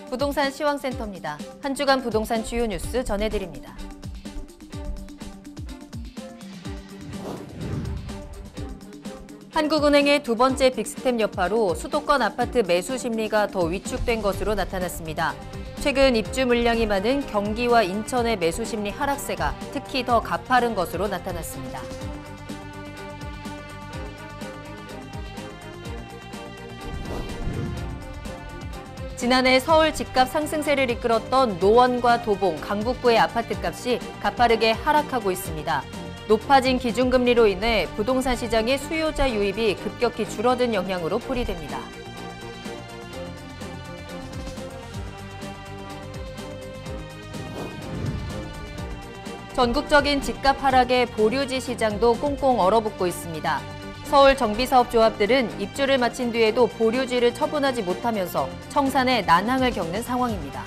부동산 시황센터입니다. 한 주간 부동산 주요 뉴스 전해드립니다. 한국은행의 두 번째 빅스텝 여파로 수도권 아파트 매수 심리가 더 위축된 것으로 나타났습니다. 최근 입주 물량이 많은 경기와 인천의 매수 심리 하락세가 특히 더 가파른 것으로 나타났습니다. 지난해 서울 집값 상승세를 이끌었던 노원과 도봉, 강북구의 아파트값이 가파르게 하락하고 있습니다. 높아진 기준금리로 인해 부동산 시장의 수요자 유입이 급격히 줄어든 영향으로 풀이됩니다. 전국적인 집값 하락에 보류지 시장도 꽁꽁 얼어붙고 있습니다. 서울 정비사업조합들은 입주를 마친 뒤에도 보류지를 처분하지 못하면서 청산에 난항을 겪는 상황입니다.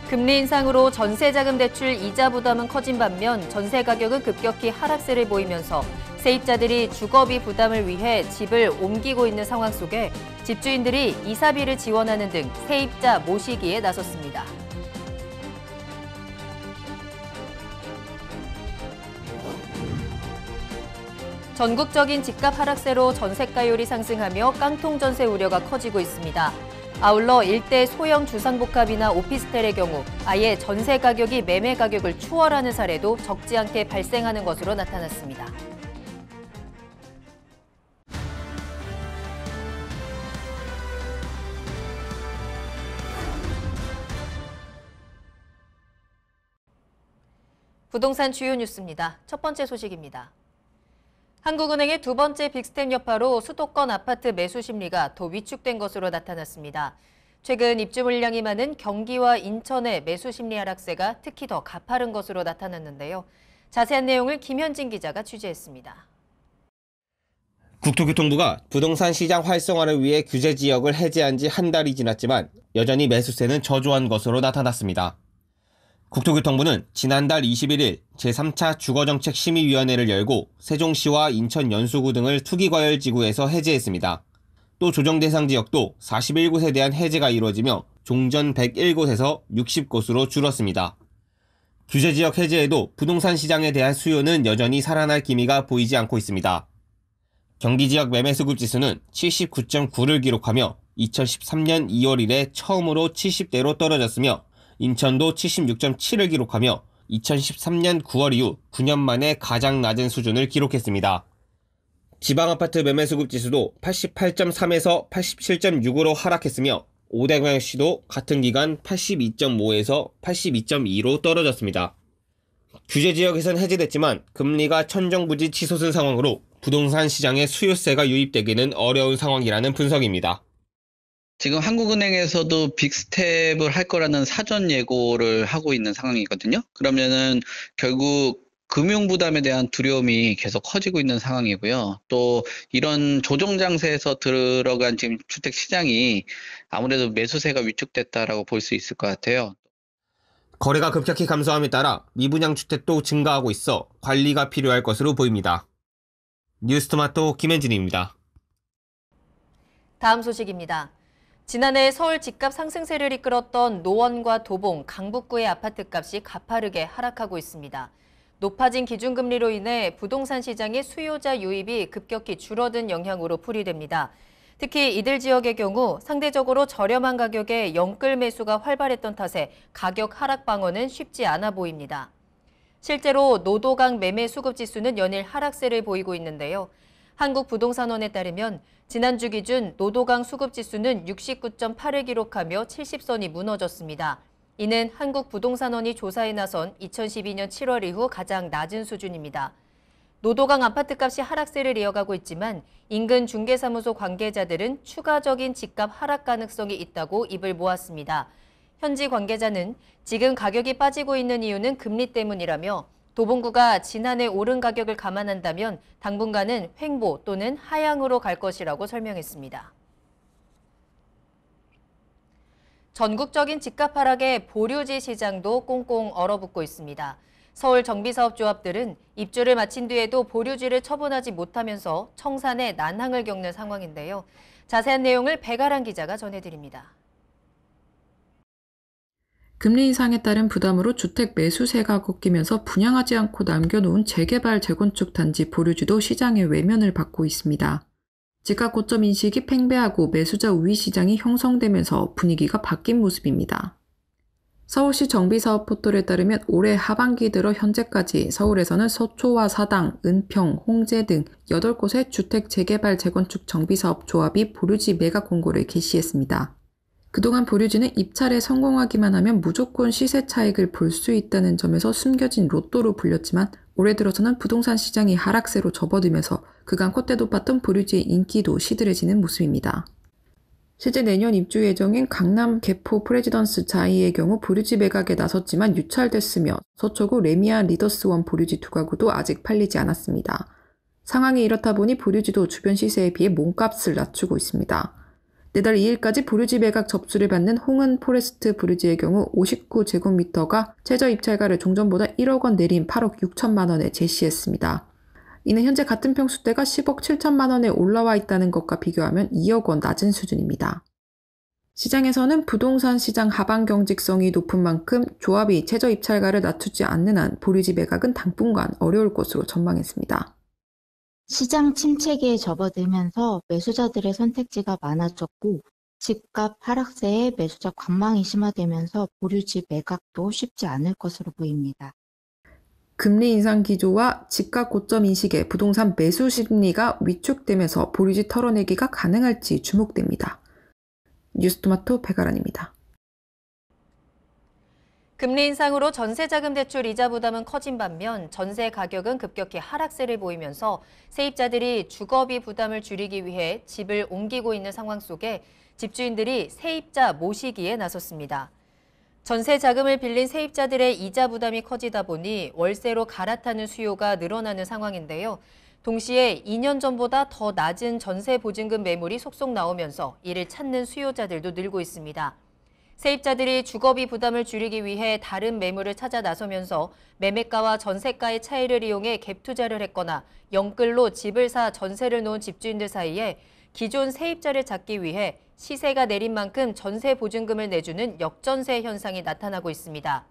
금리 인상으로 전세자금 대출 이자 부담은 커진 반면 전세 가격은 급격히 하락세를 보이면서 세입자들이 주거비 부담을 위해 집을 옮기고 있는 상황 속에 집주인들이 이사비를 지원하는 등 세입자 모시기에 나섰습니다. 전국적인 집값 하락세로 전세가율이 상승하며 깡통 전세 우려가 커지고 있습니다. 아울러 일대 소형 주상복합이나 오피스텔의 경우 아예 전세 가격이 매매 가격을 추월하는 사례도 적지 않게 발생하는 것으로 나타났습니다. 부동산 주요 뉴스입니다. 첫 번째 소식입니다. 한국은행의 두 번째 빅스텝 여파로 수도권 아파트 매수 심리가 더 위축된 것으로 나타났습니다. 최근 입주 물량이 많은 경기와 인천의 매수 심리 하락세가 특히 더 가파른 것으로 나타났는데요. 자세한 내용을 김현진 기자가 취재했습니다. 국토교통부가 부동산 시장 활성화를 위해 규제 지역을 해제한 지 한 달이 지났지만 여전히 매수세는 저조한 것으로 나타났습니다. 국토교통부는 지난달 21일 제3차 주거정책심의위원회를 열고 세종시와 인천 연수구 등을 투기과열지구에서 해제했습니다. 또 조정 대상 지역도 41곳에 대한 해제가 이루어지며 종전 101곳에서 60곳으로 줄었습니다. 규제 지역 해제에도 부동산 시장에 대한 수요는 여전히 살아날 기미가 보이지 않고 있습니다. 경기 지역 매매수급 지수는 79.9를 기록하며 2013년 2월 이래 처음으로 70대로 떨어졌으며 인천도 76.7을 기록하며 2013년 9월 이후 9년 만에 가장 낮은 수준을 기록했습니다. 지방아파트 매매수급 지수도 88.3에서 87.6으로 하락했으며 5대 광역시도 같은 기간 82.5에서 82.2로 떨어졌습니다. 규제 지역에선 해제됐지만 금리가 천정부지 치솟은 상황으로 부동산 시장에 수요세가 유입되기는 어려운 상황이라는 분석입니다. 지금 한국은행에서도 빅스텝을 할 거라는 사전 예고를 하고 있는 상황이거든요. 그러면은 결국 금융 부담에 대한 두려움이 계속 커지고 있는 상황이고요. 또 이런 조정 장세에서 들어간 지금 주택 시장이 아무래도 매수세가 위축됐다라고 볼 수 있을 것 같아요. 거래가 급격히 감소함에 따라 미분양 주택도 증가하고 있어 관리가 필요할 것으로 보입니다. 뉴스토마토 김현진입니다. 다음 소식입니다. 지난해 서울 집값 상승세를 이끌었던 노원과 도봉, 강북구의 아파트값이 가파르게 하락하고 있습니다. 높아진 기준금리로 인해 부동산 시장의 수요자 유입이 급격히 줄어든 영향으로 풀이됩니다. 특히 이들 지역의 경우 상대적으로 저렴한 가격에 영끌 매수가 활발했던 탓에 가격 하락 방어는 쉽지 않아 보입니다. 실제로 노도강 매매 수급 지수는 연일 하락세를 보이고 있는데요. 한국부동산원에 따르면 지난주 기준 노도강 수급지수는 69.8을 기록하며 70선이 무너졌습니다. 이는 한국부동산원이 조사에 나선 2012년 7월 이후 가장 낮은 수준입니다. 노도강 아파트값이 하락세를 이어가고 있지만 인근 중개사무소 관계자들은 추가적인 집값 하락 가능성이 있다고 입을 모았습니다. 현지 관계자는 지금 가격이 빠지고 있는 이유는 금리 때문이라며 도봉구가 지난해 오른 가격을 감안한다면 당분간은 횡보 또는 하향으로 갈 것이라고 설명했습니다. 전국적인 집값 하락에 보류지 시장도 꽁꽁 얼어붙고 있습니다. 서울 정비사업조합들은 입주를 마친 뒤에도 보류지를 처분하지 못하면서 청산에 난항을 겪는 상황인데요. 자세한 내용을 백아란 기자가 전해드립니다. 금리 인상에 따른 부담으로 주택 매수세가 꺾이면서 분양하지 않고 남겨놓은 재개발 재건축 단지 보류지도 시장의 외면을 받고 있습니다. 집값 고점 인식이 팽배하고 매수자 우위 시장이 형성되면서 분위기가 바뀐 모습입니다. 서울시 정비사업 포털에 따르면 올해 하반기 들어 현재까지 서울에서는 서초와 사당, 은평, 홍제 등 8곳의 주택 재개발 재건축 정비사업 조합이 보류지 매각 공고를 게시했습니다. 그동안 보류지는 입찰에 성공하기만 하면 무조건 시세 차익을 볼 수 있다는 점에서 숨겨진 로또로 불렸지만 올해 들어서는 부동산 시장이 하락세로 접어들면서 그간 콧대 높았던 보류지의 인기도 시들해지는 모습입니다. 실제 내년 입주 예정인 강남 개포 프레지던스 자이의 경우 보류지 매각에 나섰지만 유찰됐으며 서초구 레미안 리더스원 보류지 2가구도 아직 팔리지 않았습니다. 상황이 이렇다 보니 보류지도 주변 시세에 비해 몸값을 낮추고 있습니다. 내달 2일까지 보류지 매각 접수를 받는 홍은 포레스트 보류지의 경우 59제곱미터가 최저 입찰가를 종전보다 1억 원 내린 8억 6천만 원에 제시했습니다. 이는 현재 같은 평수대가 10억 7천만 원에 올라와 있다는 것과 비교하면 2억 원 낮은 수준입니다. 시장에서는 부동산 시장 하방 경직성이 높은 만큼 조합이 최저 입찰가를 낮추지 않는 한 보류지 매각은 당분간 어려울 것으로 전망했습니다. 시장 침체기에 접어들면서 매수자들의 선택지가 많아졌고 집값 하락세에 매수자 관망이 심화되면서 보류지 매각도 쉽지 않을 것으로 보입니다. 금리 인상 기조와 집값 고점 인식에 부동산 매수 심리가 위축되면서 보류지 털어내기가 가능할지 주목됩니다. 뉴스토마토 백아란입니다. 금리 인상으로 전세자금 대출 이자 부담은 커진 반면 전세 가격은 급격히 하락세를 보이면서 세입자들이 주거비 부담을 줄이기 위해 집을 옮기고 있는 상황 속에 집주인들이 세입자 모시기에 나섰습니다. 전세 자금을 빌린 세입자들의 이자 부담이 커지다 보니 월세로 갈아타는 수요가 늘어나는 상황인데요. 동시에 2년 전보다 더 낮은 전세 보증금 매물이 속속 나오면서 이를 찾는 수요자들도 늘고 있습니다. 세입자들이 주거비 부담을 줄이기 위해 다른 매물을 찾아 나서면서 매매가와 전세가의 차이를 이용해 갭 투자를 했거나 영끌로 집을 사 전세를 놓은 집주인들 사이에 기존 세입자를 잡기 위해 시세가 내린 만큼 전세 보증금을 내주는 역전세 현상이 나타나고 있습니다.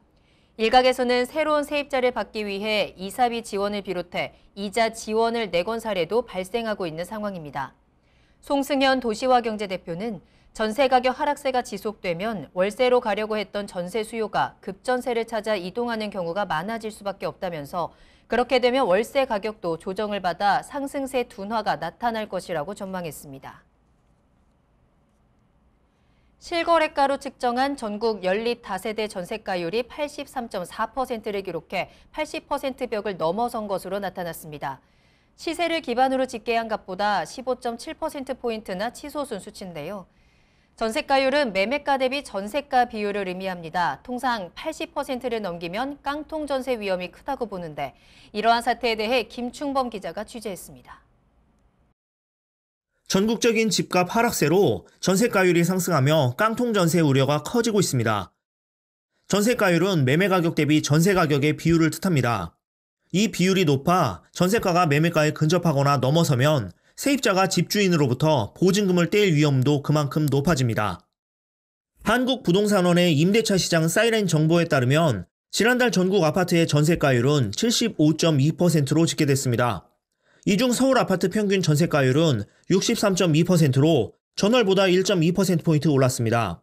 일각에서는 새로운 세입자를 받기 위해 이사비 지원을 비롯해 이자 지원을 내건 사례도 발생하고 있는 상황입니다. 송승현 도시화경제 대표는 전세 가격 하락세가 지속되면 월세로 가려고 했던 전세 수요가 급전세를 찾아 이동하는 경우가 많아질 수밖에 없다면서 그렇게 되면 월세 가격도 조정을 받아 상승세 둔화가 나타날 것이라고 전망했습니다. 실거래가로 측정한 전국 연립 다세대 전세가율이 83.4%를 기록해 80% 벽을 넘어선 것으로 나타났습니다. 시세를 기반으로 집계한 값보다 15.7%포인트나 치솟은 수치인데요. 전세가율은 매매가 대비 전세가 비율을 의미합니다. 통상 80%를 넘기면 깡통 전세 위험이 크다고 보는데 이러한 사태에 대해 김충범 기자가 취재했습니다. 전국적인 집값 하락세로 전세가율이 상승하며 깡통 전세 우려가 커지고 있습니다. 전세가율은 매매가격 대비 전세가격의 비율을 뜻합니다. 이 비율이 높아 전세가가 매매가에 근접하거나 넘어서면 세입자가 집주인으로부터 보증금을 떼일 위험도 그만큼 높아집니다. 한국부동산원의 임대차 시장 사이렌 정보에 따르면 지난달 전국 아파트의 전세가율은 75.2%로 집계됐습니다. 이 중 서울 아파트 평균 전세가율은 63.2%로 전월보다 1.2%포인트 올랐습니다.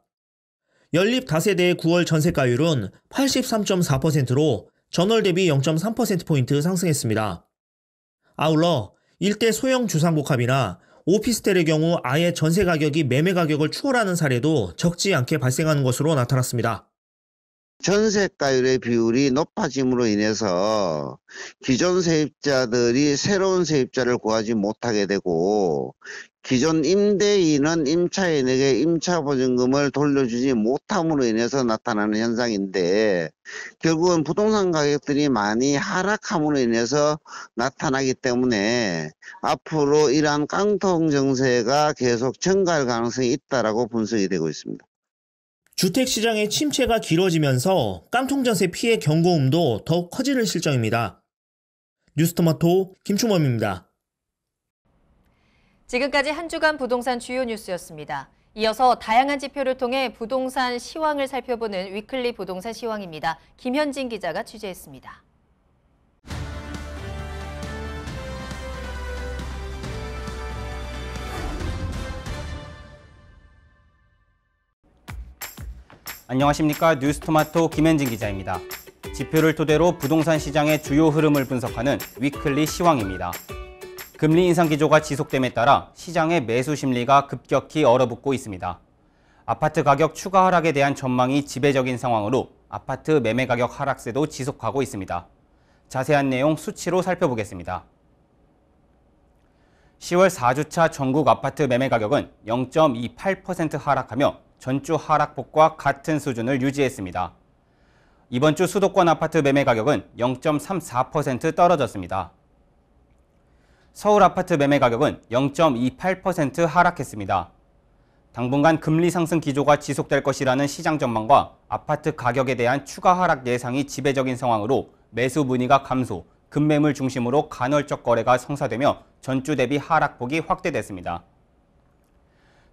연립 다세대의 9월 전세가율은 83.4%로 전월 대비 0.3%포인트 상승했습니다. 아울러 일대 소형 주상복합이나 오피스텔의 경우 아예 전세 가격이 매매 가격을 추월하는 사례도 적지 않게 발생하는 것으로 나타났습니다. 전세가율의 비율이 높아짐으로 인해서 기존 세입자들이 새로운 세입자를 구하지 못하게 되고 기존 임대인은 임차인에게 임차보증금을 돌려주지 못함으로 인해서 나타나는 현상인데 결국은 부동산 가격들이 많이 하락함으로 인해서 나타나기 때문에 앞으로 이러한 깡통 정세가 계속 증가할 가능성이 있다라고 분석이 되고 있습니다. 주택시장의 침체가 길어지면서 깡통전세 피해 경고음도 더욱 커지는 실정입니다. 뉴스토마토 김충범입니다. 지금까지 한 주간 부동산 주요 뉴스였습니다. 이어서 다양한 지표를 통해 부동산 시황을 살펴보는 위클리 부동산 시황입니다. 김현진 기자가 취재했습니다. 안녕하십니까. 뉴스토마토 김현진 기자입니다. 지표를 토대로 부동산 시장의 주요 흐름을 분석하는 위클리 시황입니다. 금리 인상 기조가 지속됨에 따라 시장의 매수 심리가 급격히 얼어붙고 있습니다. 아파트 가격 추가 하락에 대한 전망이 지배적인 상황으로 아파트 매매 가격 하락세도 지속하고 있습니다. 자세한 내용 수치로 살펴보겠습니다. 10월 4주차 전국 아파트 매매 가격은 0.28% 하락하며 전주 하락폭과 같은 수준을 유지했습니다. 이번 주 수도권 아파트 매매 가격은 0.34% 떨어졌습니다. 서울 아파트 매매 가격은 0.28% 하락했습니다. 당분간 금리 상승 기조가 지속될 것이라는 시장 전망과 아파트 가격에 대한 추가 하락 예상이 지배적인 상황으로 매수 문의가 감소, 급매물 중심으로 간헐적 거래가 성사되며 전주 대비 하락폭이 확대됐습니다.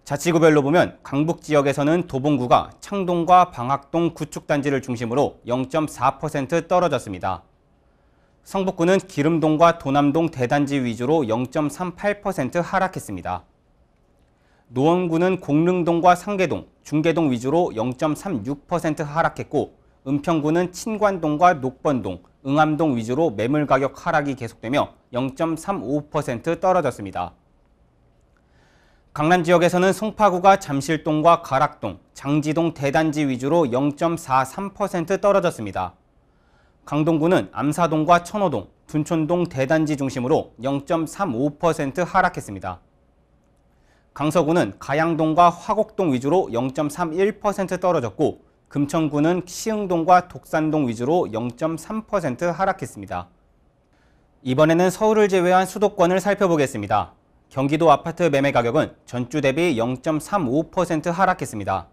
자치구별로 보면 강북 지역에서는 도봉구가 창동과 방학동 구축단지를 중심으로 0.4% 떨어졌습니다. 성북구는 기름동과 도남동 대단지 위주로 0.38% 하락했습니다. 노원구는 공릉동과 상계동, 중계동 위주로 0.36% 하락했고 은평구는 친관동과 녹번동, 응암동 위주로 매물 가격 하락이 계속되며 0.35% 떨어졌습니다. 강남 지역에서는 송파구가 잠실동과 가락동, 장지동 대단지 위주로 0.43% 떨어졌습니다. 강동구는 암사동과 천호동, 둔촌동 대단지 중심으로 0.35% 하락했습니다. 강서구는 가양동과 화곡동 위주로 0.31% 떨어졌고 금천구는 시흥동과 독산동 위주로 0.3% 하락했습니다. 이번에는 서울을 제외한 수도권을 살펴보겠습니다. 경기도 아파트 매매 가격은 전주 대비 0.35% 하락했습니다.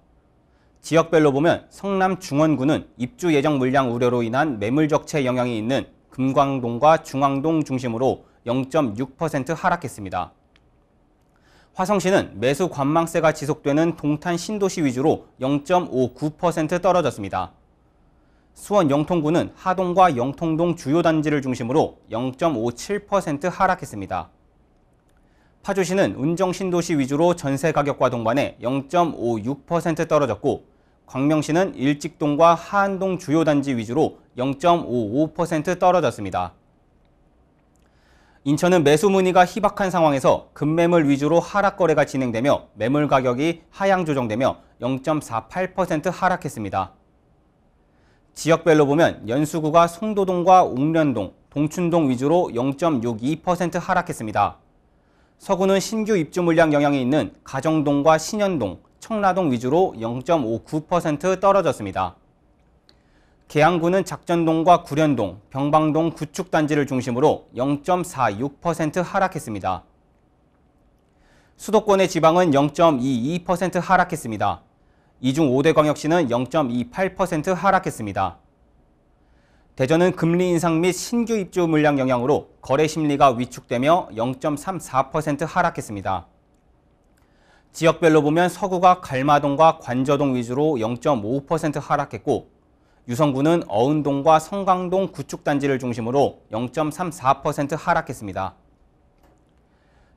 지역별로 보면 성남 중원구는 입주 예정 물량 우려로 인한 매물 적체 영향이 있는 금광동과 중앙동 중심으로 0.6% 하락했습니다. 화성시는 매수 관망세가 지속되는 동탄 신도시 위주로 0.59% 떨어졌습니다. 수원 영통구는 하동과 영통동 주요 단지를 중심으로 0.57% 하락했습니다. 파주시는 운정 신도시 위주로 전세 가격과 동반해 0.56% 떨어졌고 광명시는 일직동과 하안동 주요 단지 위주로 0.55% 떨어졌습니다. 인천은 매수 문의가 희박한 상황에서 급매물 위주로 하락 거래가 진행되며 매물 가격이 하향 조정되며 0.48% 하락했습니다. 지역별로 보면 연수구가 송도동과 옥련동, 동춘동 위주로 0.62% 하락했습니다. 서구는 신규 입주 물량 영향이 있는 가정동과 신현동, 청라동 위주로 0.59% 떨어졌습니다. 계양구는 작전동과 구련동, 병방동 구축단지를 중심으로 0.46% 하락했습니다. 수도권의 지방은 0.22% 하락했습니다. 이중 5대 광역시는 0.28% 하락했습니다. 대전은 금리 인상 및 신규 입주 물량 영향으로 거래 심리가 위축되며 0.34% 하락했습니다. 지역별로 보면 서구가 갈마동과 관저동 위주로 0.5% 하락했고 유성구는 어은동과 성강동 구축단지를 중심으로 0.34% 하락했습니다.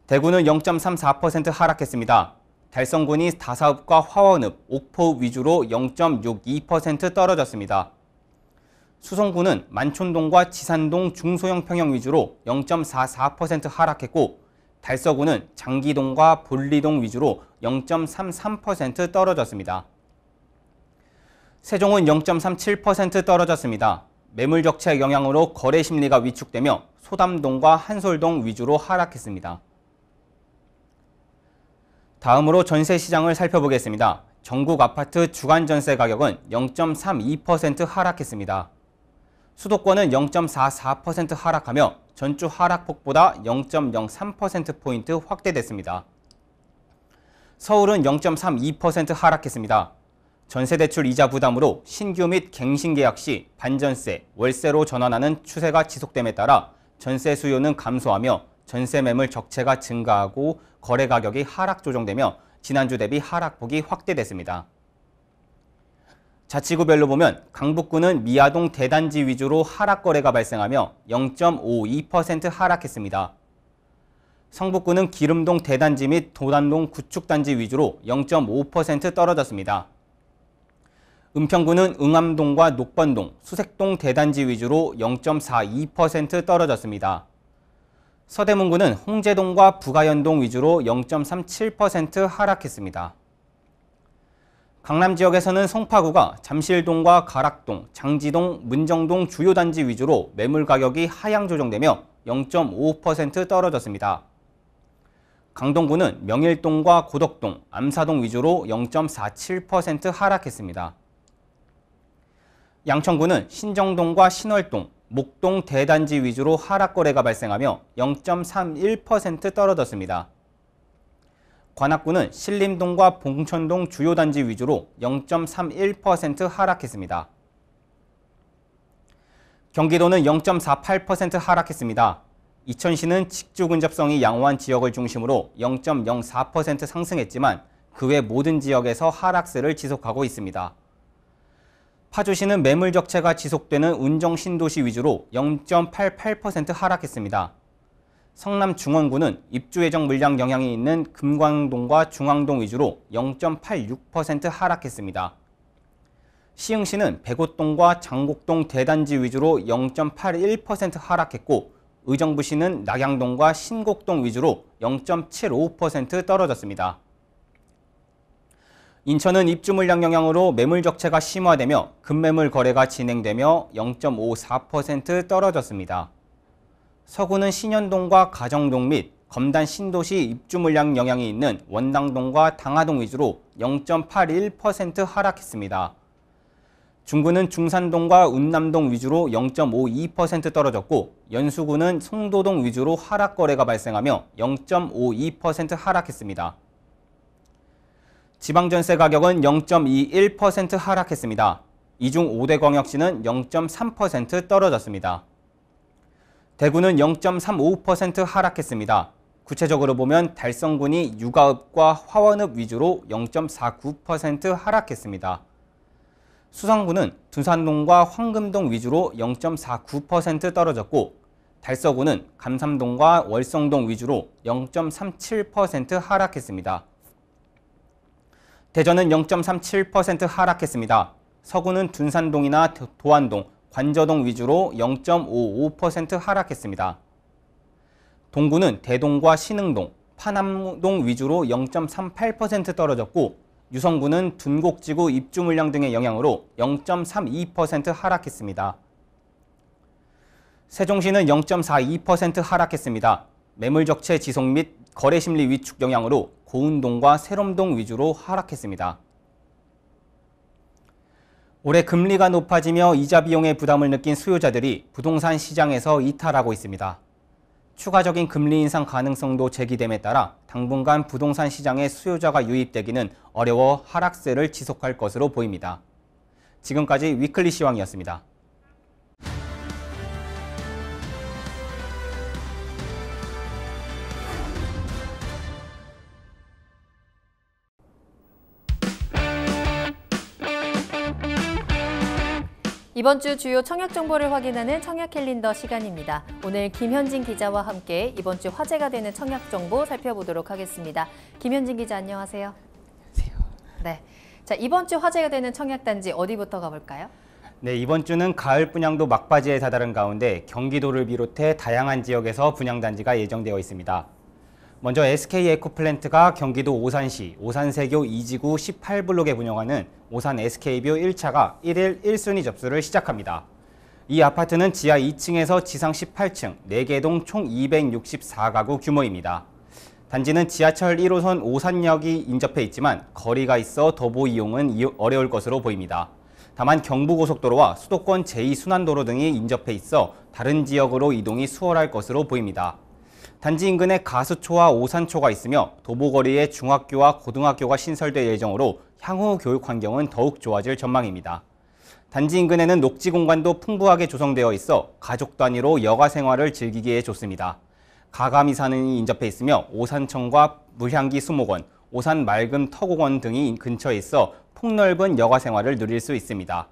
대구는 0.34% 하락했습니다. 달성군이 다사읍과 화원읍, 옥포 위주로 0.62% 떨어졌습니다. 수성구는 만촌동과 지산동 중소형 평형 위주로 0.44% 하락했고 달서구는 장기동과 볼리동 위주로 0.33% 떨어졌습니다. 세종은 0.37% 떨어졌습니다. 매물 적체 영향으로 거래 심리가 위축되며 소담동과 한솔동 위주로 하락했습니다. 다음으로 전세 시장을 살펴보겠습니다. 전국 아파트 주간 전세 가격은 0.32% 하락했습니다. 수도권은 0.44% 하락하며 전주 하락폭보다 0.03%포인트 확대됐습니다. 서울은 0.32% 하락했습니다. 전세대출 이자 부담으로 신규 및 갱신 계약 시 반전세, 월세로 전환하는 추세가 지속됨에 따라 전세 수요는 감소하며 전세 매물 적체가 증가하고 거래 가격이 하락 조정되며 지난주 대비 하락폭이 확대됐습니다. 자치구별로 보면 강북구는 미아동 대단지 위주로 하락 거래가 발생하며 0.52% 하락했습니다. 성북구는 기름동 대단지 및 도단동 구축단지 위주로 0.5% 떨어졌습니다. 은평구는 응암동과 녹번동, 수색동 대단지 위주로 0.42% 떨어졌습니다. 서대문구는 홍제동과 부가연동 위주로 0.37% 하락했습니다. 강남 지역에서는 송파구가 잠실동과 가락동, 장지동, 문정동 주요 단지 위주로 매물 가격이 하향 조정되며 0.55% 떨어졌습니다. 강동구는 명일동과 고덕동, 암사동 위주로 0.47% 하락했습니다. 양천구는 신정동과 신월동, 목동 대단지 위주로 하락 거래가 발생하며 0.31% 떨어졌습니다. 관악구는 신림동과 봉천동 주요 단지 위주로 0.31% 하락했습니다. 경기도는 0.48% 하락했습니다. 이천시는 직주 근접성이 양호한 지역을 중심으로 0.04% 상승했지만 그 외 모든 지역에서 하락세를 지속하고 있습니다. 파주시는 매물 적체가 지속되는 운정 신도시 위주로 0.88% 하락했습니다. 성남 중원구는 입주 예정 물량 영향이 있는 금광동과 중앙동 위주로 0.86% 하락했습니다. 시흥시는 백오동과 장곡동 대단지 위주로 0.81% 하락했고 의정부시는 낙양동과 신곡동 위주로 0.75% 떨어졌습니다. 인천은 입주 물량 영향으로 매물 적체가 심화되며 급매물 거래가 진행되며 0.54% 떨어졌습니다. 서구는 신현동과 가정동 및 검단 신도시 입주 물량 영향이 있는 원당동과 당하동 위주로 0.81% 하락했습니다. 중구는 중산동과 운남동 위주로 0.52% 떨어졌고 연수구는 송도동 위주로 하락 거래가 발생하며 0.52% 하락했습니다. 지방전세 가격은 0.21% 하락했습니다. 이 중 5대 광역시는 0.3% 떨어졌습니다. 대구는 0.35% 하락했습니다. 구체적으로 보면 달성군이 육아읍과 화원읍 위주로 0.49% 하락했습니다. 수성구는 두산동과 황금동 위주로 0.49% 떨어졌고 달서구는 감삼동과 월성동 위주로 0.37% 하락했습니다. 대전은 0.37% 하락했습니다. 서구는 둔산동이나 도안동, 관저동 위주로 0.55% 하락했습니다. 동구는 대동과 신흥동, 파남동 위주로 0.38% 떨어졌고 유성구는 둔곡지구 입주 물량 등의 영향으로 0.32% 하락했습니다. 세종시는 0.42% 하락했습니다. 매물 적체 지속 및 거래 심리 위축 영향으로 고운동과 세롬동 위주로 하락했습니다. 올해 금리가 높아지며 이자 비용의 부담을 느낀 수요자들이 부동산 시장에서 이탈하고 있습니다. 추가적인 금리 인상 가능성도 제기됨에 따라 당분간 부동산 시장에 수요자가 유입되기는 어려워 하락세를 지속할 것으로 보입니다. 지금까지 위클리 시황이었습니다. 이번 주 주요 청약 정보를 확인하는 청약 캘린더 시간입니다. 오늘 김현진 기자와 함께 이번 주 화제가 되는 청약 정보 살펴보도록 하겠습니다. 김현진 기자 안녕하세요. 안녕하세요. 네, 자 이번 주 화제가 되는 청약 단지 어디부터 가볼까요? 네, 이번 주는 가을 분양도 막바지에 다다른 가운데 경기도를 비롯해 다양한 지역에서 분양 단지가 예정되어 있습니다. 먼저 SK 에코플랜트가 경기도 오산시 오산세교 2지구 18블록에 분양하는 오산 SK뷰 1차가 1일 1순위 접수를 시작합니다. 이 아파트는 지하 2층에서 지상 18층, 4개 동 총 264가구 규모입니다. 단지는 지하철 1호선 오산역이 인접해 있지만 거리가 있어 도보 이용은 어려울 것으로 보입니다. 다만 경부고속도로와 수도권 제2순환도로 등이 인접해 있어 다른 지역으로 이동이 수월할 것으로 보입니다. 단지 인근에 가수초와 오산초가 있으며 도보거리에 중학교와 고등학교가 신설될 예정으로 향후 교육 환경은 더욱 좋아질 전망입니다. 단지 인근에는 녹지 공간도 풍부하게 조성되어 있어 가족 단위로 여가 생활을 즐기기에 좋습니다. 가감이 산이 인접해 있으며 오산청과 물향기 수목원, 오산 맑음 터공원 등이 근처에 있어 폭넓은 여가 생활을 누릴 수 있습니다.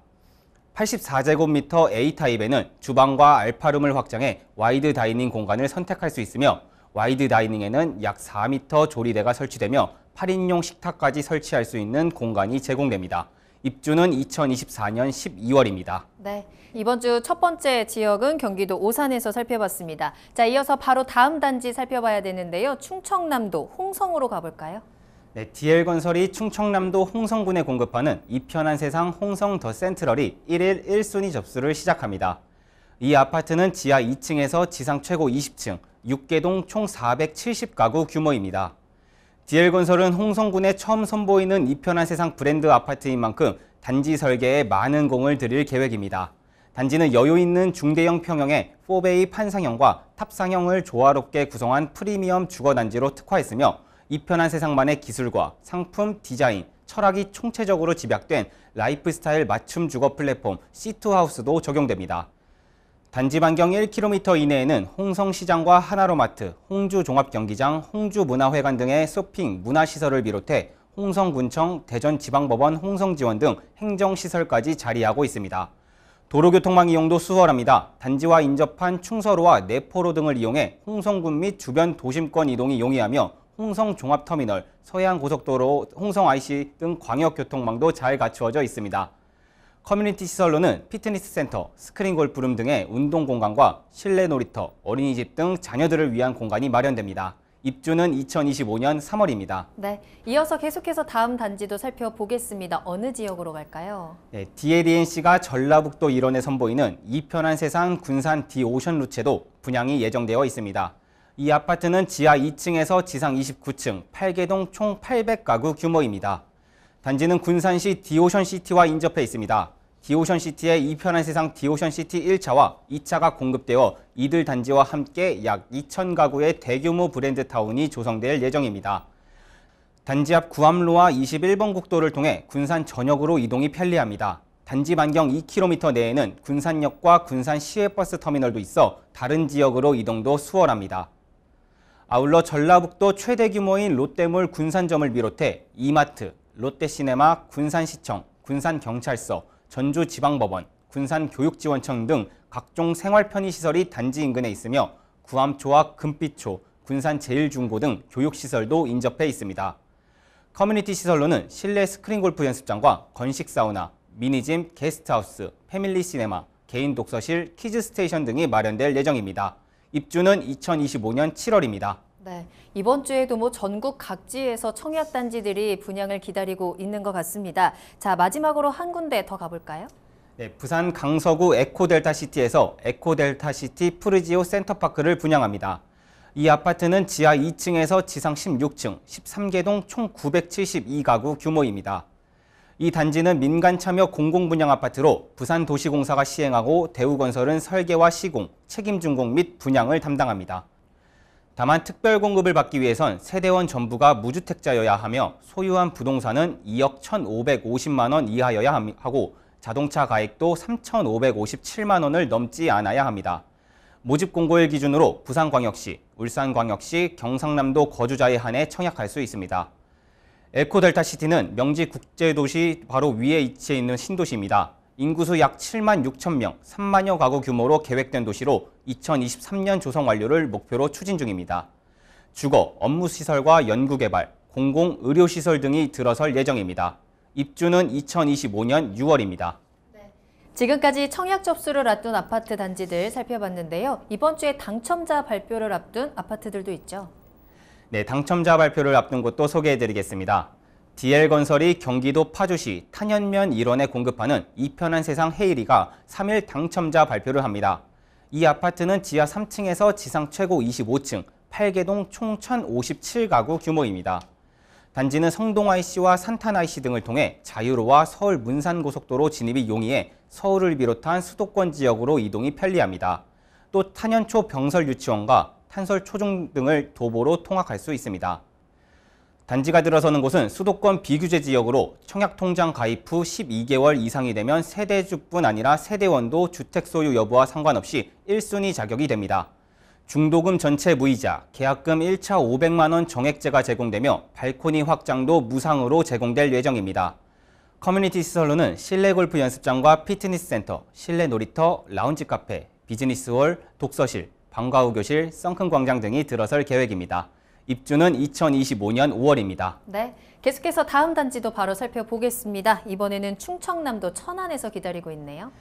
84제곱미터 A타입에는 주방과 알파룸을 확장해 와이드 다이닝 공간을 선택할 수 있으며 와이드 다이닝에는 약 4m 조리대가 설치되며 8인용 식탁까지 설치할 수 있는 공간이 제공됩니다. 입주는 2024년 12월입니다. 네, 이번 주 첫 번째 지역은 경기도 오산에서 살펴봤습니다. 자, 이어서 바로 다음 단지 살펴봐야 되는데요. 충청남도 홍성으로 가볼까요? 네, DL건설이 충청남도 홍성군에 공급하는 이 편한 세상 홍성 더 센트럴이 1일 1순위 접수를 시작합니다. 이 아파트는 지하 2층에서 지상 최고 20층, 6개동 총 470가구 규모입니다. DL건설은 홍성군에 처음 선보이는 이 편한 세상 브랜드 아파트인 만큼 단지 설계에 많은 공을 들일 계획입니다. 단지는 여유 있는 중대형 평형의 4베이 판상형과 탑상형을 조화롭게 구성한 프리미엄 주거단지로 특화했으며 이 편한 세상만의 기술과 상품, 디자인, 철학이 총체적으로 집약된 라이프스타일 맞춤 주거 플랫폼 C2하우스도 적용됩니다. 단지 반경 1km 이내에는 홍성시장과 하나로마트, 홍주종합경기장, 홍주문화회관 등의 쇼핑, 문화시설을 비롯해 홍성군청, 대전지방법원 홍성지원 등 행정시설까지 자리하고 있습니다. 도로교통망 이용도 수월합니다. 단지와 인접한 충서로와 내포로 등을 이용해 홍성군 및 주변 도심권 이동이 용이하며 홍성종합터미널, 서해안고속도로, 홍성IC 등 광역교통망도 잘 갖추어져 있습니다. 커뮤니티 시설로는 피트니스 센터, 스크린 골프룸 등의 운동 공간과 실내 놀이터, 어린이집 등 자녀들을 위한 공간이 마련됩니다. 입주는 2025년 3월입니다. 네, 이어서 계속해서 다음 단지도 살펴보겠습니다. 어느 지역으로 갈까요? 네, DLENC가 전라북도 일원에 선보이는 이 편한 세상 군산 디오션 루체도 분양이 예정되어 있습니다. 이 아파트는 지하 2층에서 지상 29층, 8개동 총 800가구 규모입니다. 단지는 군산시 디오션시티와 인접해 있습니다. 디오션시티의 이 편한 세상 디오션시티 1차와 2차가 공급되어 이들 단지와 함께 약 2,000가구의 대규모 브랜드타운이 조성될 예정입니다. 단지 앞 구암로와 21번 국도를 통해 군산 전역으로 이동이 편리합니다. 단지 반경 2km 내에는 군산역과 군산 시외버스 터미널도 있어 다른 지역으로 이동도 수월합니다. 아울러 전라북도 최대 규모인 롯데몰 군산점을 비롯해 이마트, 롯데시네마, 군산시청, 군산경찰서, 전주지방법원, 군산교육지원청 등 각종 생활 편의시설이 단지 인근에 있으며 구암초와 금빛초, 군산제일중고 등 교육시설도 인접해 있습니다. 커뮤니티 시설로는 실내 스크린 골프 연습장과 건식 사우나, 미니짐, 게스트하우스, 패밀리 시네마, 개인 독서실, 키즈 스테이션 등이 마련될 예정입니다. 입주는 2025년 7월입니다. 네, 이번 주에도 전국 각지에서 청약 단지들이 분양을 기다리고 있는 것 같습니다. 자, 마지막으로 한 군데 더 가볼까요? 네, 부산 강서구 에코델타시티에서 에코델타시티 푸르지오 센터파크를 분양합니다. 이 아파트는 지하 2층에서 지상 16층, 13개동 총 972가구 규모입니다. 이 단지는 민간 참여 공공분양 아파트로 부산도시공사가 시행하고 대우건설은 설계와 시공, 책임준공 및 분양을 담당합니다. 다만 특별 공급을 받기 위해선 세대원 전부가 무주택자여야 하며 소유한 부동산은 2억 1,550만 원 이하여야 하고 자동차 가액도 3,557만 원을 넘지 않아야 합니다. 모집 공고일 기준으로 부산광역시, 울산광역시, 경상남도 거주자에 한해 청약할 수 있습니다. 에코델타시티는 명지 국제도시 바로 위에 위치해 있는 신도시입니다. 인구수 약 7만 6천 명, 3만여 가구 규모로 계획된 도시로 2023년 조성 완료를 목표로 추진 중입니다. 주거, 업무시설과 연구개발, 공공, 의료시설 등이 들어설 예정입니다. 입주는 2025년 6월입니다. 지금까지 청약 접수를 앞둔 아파트 단지들 살펴봤는데요. 이번 주에 당첨자 발표를 앞둔 아파트들도 있죠. 네, 당첨자 발표를 앞둔 곳도 소개해드리겠습니다. DL건설이 경기도 파주시 탄현면 일원에 공급하는 이 편한 세상 헤이리가 3일 당첨자 발표를 합니다. 이 아파트는 지하 3층에서 지상 최고 25층, 8개동 총 1,057가구 규모입니다. 단지는 성동IC와 산탄IC 등을 통해 자유로와 서울 문산고속도로 진입이 용이해 서울을 비롯한 수도권 지역으로 이동이 편리합니다. 또 탄현초 병설 유치원과 탄설 초중 등을 도보로 통학할 수 있습니다. 단지가 들어서는 곳은 수도권 비규제 지역으로 청약통장 가입 후 12개월 이상이 되면 세대주뿐 아니라 세대원도 주택 소유 여부와 상관없이 1순위 자격이 됩니다. 중도금 전체 무이자, 계약금 1차 500만 원 정액제가 제공되며 발코니 확장도 무상으로 제공될 예정입니다. 커뮤니티 시설로는 실내 골프 연습장과 피트니스 센터, 실내 놀이터, 라운지 카페, 비즈니스홀, 독서실, 방과 후 교실, 썬큰 광장 등이 들어설 계획입니다. 입주는 2025년 5월입니다. 네, 계속해서 다음 단지도 바로 살펴보겠습니다. 이번에는 충청남도 천안에서 기다리고 있네요.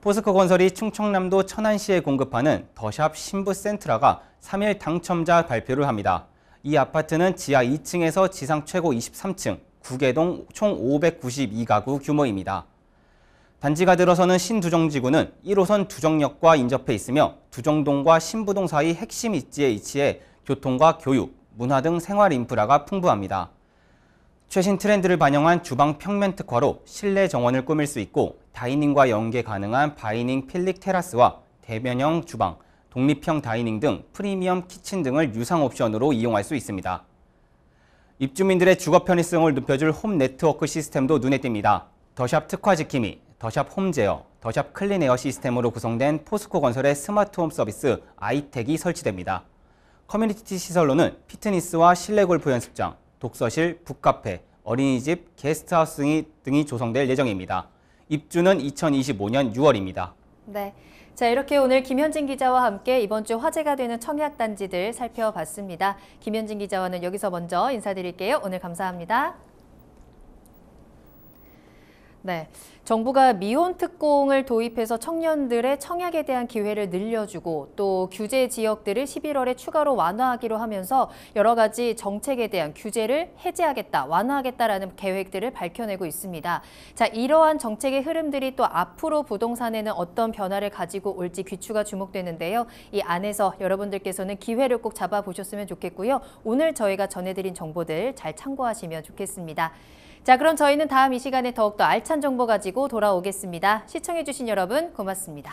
포스코 건설이 충청남도 천안시에 공급하는 더샵 신부 센트라가 3일 당첨자 발표를 합니다. 이 아파트는 지하 2층에서 지상 최고 23층, 9개동 총 592가구 규모입니다. 단지가 들어서는 신두정지구는 1호선 두정역과 인접해 있으며 두정동과 신부동 사이 핵심 입지에 위치해 교통과 교육, 문화 등 생활 인프라가 풍부합니다. 최신 트렌드를 반영한 주방 평면 특화로 실내 정원을 꾸밀 수 있고 다이닝과 연계 가능한 바이닝 필릭 테라스와 대면형 주방, 독립형 다이닝 등 프리미엄 키친 등을 유상 옵션으로 이용할 수 있습니다. 입주민들의 주거 편의성을 높여줄 홈 네트워크 시스템도 눈에 띕니다. 더샵 특화 지킴이, 더샵 홈제어, 더샵 클린에어 시스템으로 구성된 포스코 건설의 스마트홈 서비스 아이텍이 설치됩니다. 커뮤니티 시설로는 피트니스와 실내 골프 연습장, 독서실, 북카페, 어린이집, 게스트하우스 등이 조성될 예정입니다. 입주는 2025년 6월입니다. 네, 자 이렇게 오늘 김현진 기자와 함께 이번 주 화제가 되는 청약단지들 살펴봤습니다. 김현진 기자와는 여기서 먼저 인사드릴게요. 오늘 감사합니다. 네, 정부가 미혼 특공을 도입해서 청년들의 청약에 대한 기회를 늘려주고 또 규제 지역들을 11월에 추가로 완화하기로 하면서 여러 가지 정책에 대한 규제를 해제하겠다, 완화하겠다라는 계획들을 밝혀내고 있습니다. 자, 이러한 정책의 흐름들이 또 앞으로 부동산에는 어떤 변화를 가지고 올지 귀추가 주목되는데요. 이 안에서 여러분들께서는 기회를 꼭 잡아보셨으면 좋겠고요. 오늘 저희가 전해드린 정보들 잘 참고하시면 좋겠습니다. 자, 그럼 저희는 다음 이 시간에 더욱더 알찬 정보 가지고 돌아오겠습니다. 시청해주신 여러분 고맙습니다.